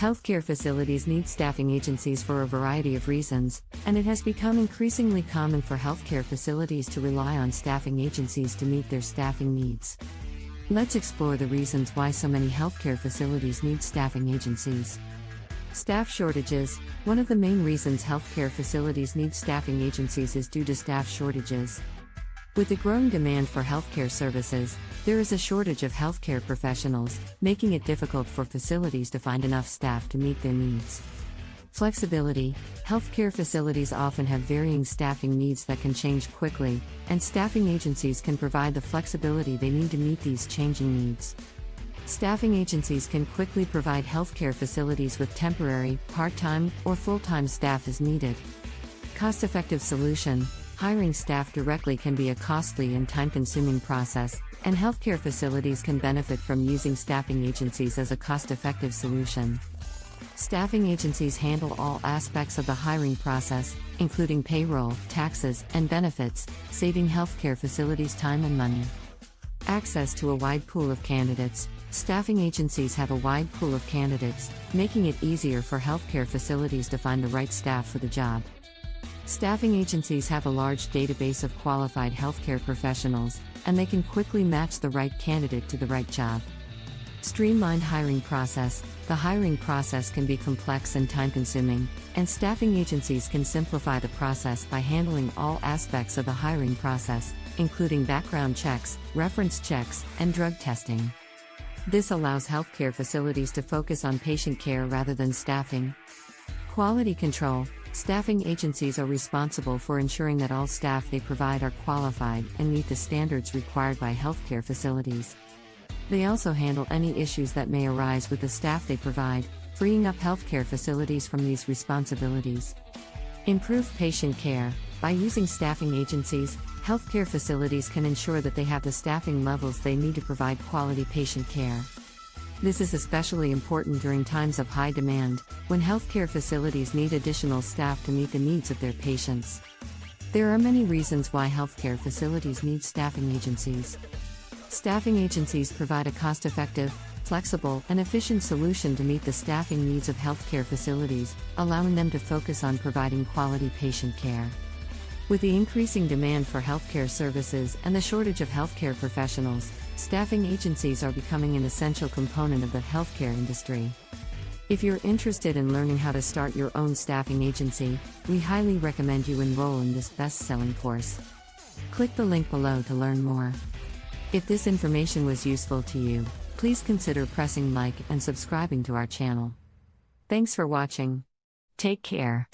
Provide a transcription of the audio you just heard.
Healthcare facilities need staffing agencies for a variety of reasons, and it has become increasingly common for healthcare facilities to rely on staffing agencies to meet their staffing needs. Let's explore the reasons why so many healthcare facilities need staffing agencies. Staff shortages. One of the main reasons healthcare facilities need staffing agencies is due to staff shortages. With the growing demand for healthcare services, there is a shortage of healthcare professionals, making it difficult for facilities to find enough staff to meet their needs. Flexibility. Healthcare facilities often have varying staffing needs that can change quickly, and staffing agencies can provide the flexibility they need to meet these changing needs. Staffing agencies can quickly provide healthcare facilities with temporary, part-time, or full-time staff as needed. Cost-effective solution. Hiring staff directly can be a costly and time-consuming process, and healthcare facilities can benefit from using staffing agencies as a cost-effective solution. Staffing agencies handle all aspects of the hiring process, including payroll, taxes, and benefits, saving healthcare facilities time and money. Access to a wide pool of candidates. Staffing agencies have a wide pool of candidates, making it easier for healthcare facilities to find the right staff for the job. Staffing agencies have a large database of qualified healthcare professionals, and they can quickly match the right candidate to the right job. Streamlined hiring process. The hiring process can be complex and time-consuming, and staffing agencies can simplify the process by handling all aspects of the hiring process, including background checks, reference checks, and drug testing. This allows healthcare facilities to focus on patient care rather than staffing. Quality control. Staffing agencies are responsible for ensuring that all staff they provide are qualified and meet the standards required by healthcare facilities. They also handle any issues that may arise with the staff they provide, freeing up healthcare facilities from these responsibilities. Improve patient care. By using staffing agencies, healthcare facilities can ensure that they have the staffing levels they need to provide quality patient care. This is especially important during times of high demand, when healthcare facilities need additional staff to meet the needs of their patients. There are many reasons why healthcare facilities need staffing agencies. Staffing agencies provide a cost-effective, flexible, and efficient solution to meet the staffing needs of healthcare facilities, allowing them to focus on providing quality patient care. With the increasing demand for healthcare services and the shortage of healthcare professionals, staffing agencies are becoming an essential component of the healthcare industry. If you're interested in learning how to start your own staffing agency, we highly recommend you enroll in this best-selling course. Click the link below to learn more. If this information was useful to you, please consider pressing like and subscribing to our channel. Thanks for watching. Take care.